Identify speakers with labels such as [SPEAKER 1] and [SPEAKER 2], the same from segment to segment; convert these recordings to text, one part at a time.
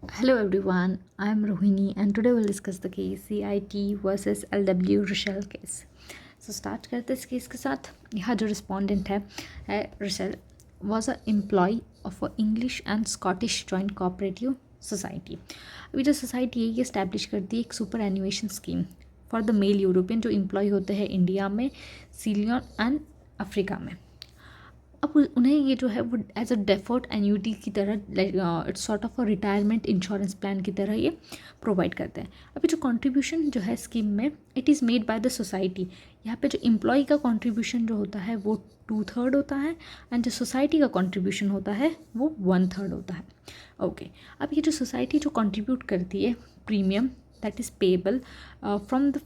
[SPEAKER 1] Hello everyone, I am Rohini and today we'll discuss the case CIT versus LW Rochelle case. So start करते इस case के साथ। यहाँ जो respondent है Rochelle was a employee of a English and Scottish Joint Cooperative Society। अभी जो society है ये इस्टेब्लिश करती है एक superannuation scheme for the male European जो एम्प्लॉय होते हैं इंडिया में, सीलियन एंड अफ्रीका में। अब उन्हें ये जो है वो एज अ डेफर्ड एन्यूटी की तरह it's sort of a retirement insurance plan की तरह ये प्रोवाइड करते हैं। अभी जो कंट्रीब्यूशन जो है स्कीम में it is made by the society. यहाँ पे जो एम्प्लॉय का कंट्रीब्यूशन जो होता है वो 2/3 होता है एंड जो सोसाइटी का कंट्रीब्यूशन होता है वो 1/3 होता है। ओके, अब ये जो सोसाइटी जो कंट्रीब्यूट करती है premium that is payable from the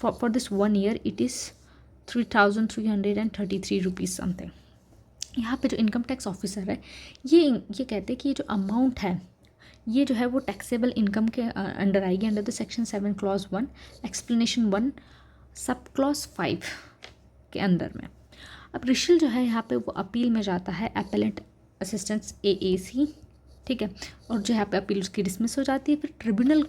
[SPEAKER 1] for this 1 year it is 3,333 rupees something. यहाँ पे जो इनकम टैक्स ऑफिसर है ये कहते हैं कि ये जो अमाउंट है ये जो है वो टैक्सेबल इनकम के अंडर आएगी under the section 7 clause 1 explanation 1 sub clause 5 के अंदर में। अब रिशल जो है यहाँ पे वो अपील में जाता है अपेलेंट असिस्टेंस AAC, ठीक है, और जो यहाँ पे अपील उसकी डिसमिस हो जाती है। फिर ट्रिब्यूनल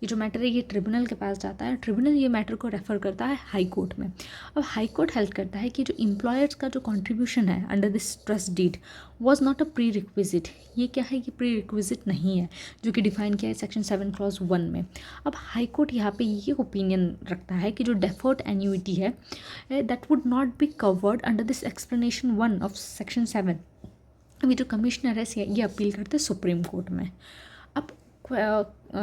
[SPEAKER 1] ये जो मैटर है ये ट्रिब्यूनल के पास जाता है। ट्रिब्यूनल ये मैटर को रेफ़र करता है हाई कोर्ट में। अब हाई कोर्ट हेल्प करता है कि जो एम्प्लॉयर्स का जो कंट्रीब्यूशन है under this trust deed was not a prerequisite. ये क्या है, ये प्री रिक्विजिट नहीं है जो कि डिफाइन किया है सेक्शन 7 क्लॉज 1 में। अब हाई कोर्ट यहाँ पे ये ओपिनियन रखता है कि जो डेफर्ड एन्यूटी है that would not be covered under this explanation 1 of section 7। अभी जो कमिश्नर है ये अपील करते हैं सुप्रीम कोर्ट में। अब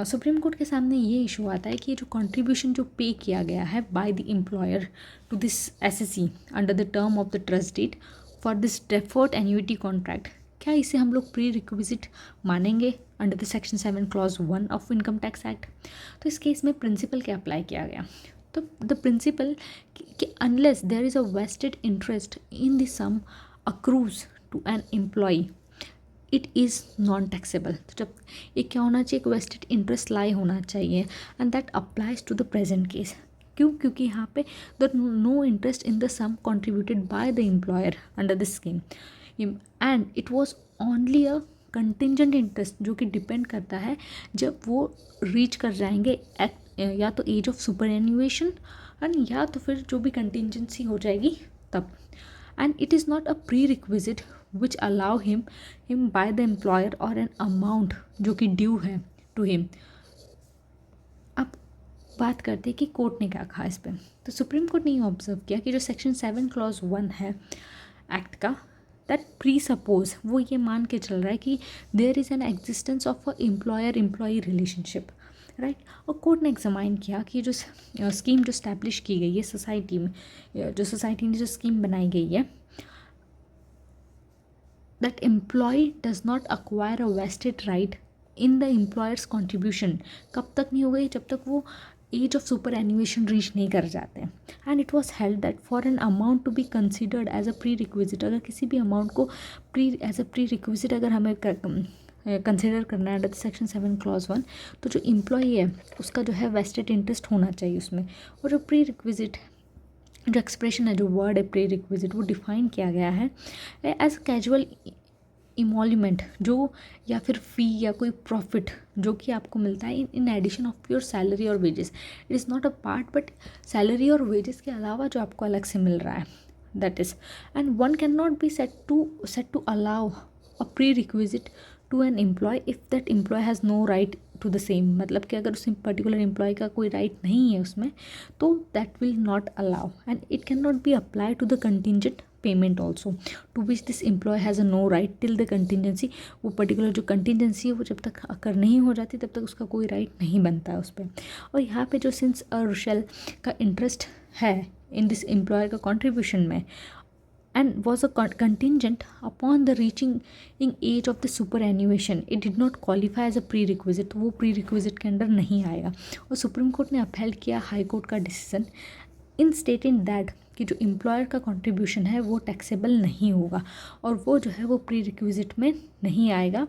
[SPEAKER 1] सुप्रीम कोर्ट के सामने ये इशू आता है कि जो कंट्रीब्यूशन जो पे किया गया है by the employer to this SSE under the term of the trust deed for this deferred annuity contract, क्या इसे हम लोग प्री रिक्विजिट मानेंगे under the section 7 clause 1 of income tax act. तो इस केस में प्रिंसिपल क्या अप्लाई किया गया, तो द प्रिंसिपल कि unless there is a vested interest in the sum accrues to an employee it is non taxable. तो जब ये क्या होना चाहिए, एक वेस्टेड इंटरेस्ट लाई होना चाहिए and that applies to the present case. क्यों, क्योंकि यहाँ पे the no interest in the sum contributed by the employer under this scheme and it was only a contingent interest जो कि डिपेंड करता है जब वो रीच कर जाएंगे एट या तो एज ऑफ सुपर एन्यूएशन एंड या तो फिर जो भी कंटिजेंसी हो जाएगी तब। And it is not a pre requisite which allow him by the employer और एन अमाउंट जो कि ड्यू है टू हिम। अब बात करते हैं कि कोर्ट ने क्या कहा इस पर। तो सुप्रीम कोर्ट ने ये ऑब्जर्व किया कि जो सेक्शन 7 क्लॉज 1 है एक्ट का दैट प्री सपोज वो ये मान के चल रहा है कि there is an existence of a employer employee relationship, right. और कोर्ट ने एग्जामाइन किया कि जो स्कीम जो स्टैब्लिश की गई है सोसाइटी में, जो सोसाइटी ने जो स्कीम बनाई गई है that employee does not acquire a vested right in the employer's contribution। कब तक नहीं हो गई, जब तक वो age of superannuation reach नहीं कर जाते। And it was held that for an amount to be considered as a prerequisite, अगर किसी भी अमाउंट को एज अ प्री रिक्विजिट अगर हमें कंसिडर करना है अंडर सेक्शन 7 क्लॉज 1, तो जो एम्प्लॉई है उसका जो है वेस्टेड इंटरेस्ट होना चाहिए उसमें। और जो प्री रिक्विजिट जो एक्सप्रेशन है, जो वर्ड है प्री रिक्विजिट, वो डिफाइन किया गया है एज कैजुअल इमोल्यूमेंट जो या फिर फ़ी या कोई प्रॉफिट जो कि आपको मिलता है in addition of your salary और wages. It is not a part but salary और वेजेस के अलावा जो आपको अलग से मिल रहा है that is. And one can not be set to allow a prerequisite to an employ if that employ has no right to the same. मतलब कि अगर उस पर्टिकुलर एम्प्लॉय का कोई राइट नहीं है उसमें तो that will not allow and it can not be apply to the contingent payment also to which this employ has a no right till the contingency. वो पर्टिकुलर जो कंटिजेंसी है वो जब तक अकर नहीं हो जाती तब तक उसका कोई राइट नहीं बनता है उस पर। और यहाँ पे जो सिंस रोशेल का इंटरेस्ट है इन दिस एम्प्लॉयर का कॉन्ट्रीब्यूशन में and was a contingent upon the reaching in age of the superannuation, it did not qualify as a prerequisite, तो वो prerequisite के अंदर नहीं आएगा। और सुप्रीम कोर्ट ने अपहेल्ड किया हाई कोर्ट का डिसीजन इन स्टेटिंग दैट कि जो एम्प्लॉयर का कंट्रीब्यूशन है वो टैक्सेबल नहीं होगा और वो जो है वो प्री रिक्विजिट में नहीं आएगा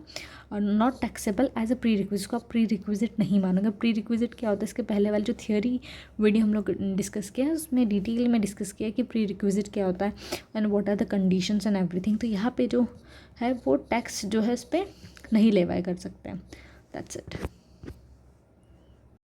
[SPEAKER 1] और not taxable as a prerequisite को आप प्री रिक्विजिट नहीं मानोगे। प्री रिक्विजिट क्या होता है, इसके पहले वाली जो थियोरी वीडियो हम लोग डिस्कस किया है उसमें डिटेल में डिस्कस किया कि प्री रिक्विजिट क्या होता है and what are the conditions and everything. तो यहाँ पे जो है वो टैक्स जो है इस पर नहीं लेवाई कर सकते हैं। That's it.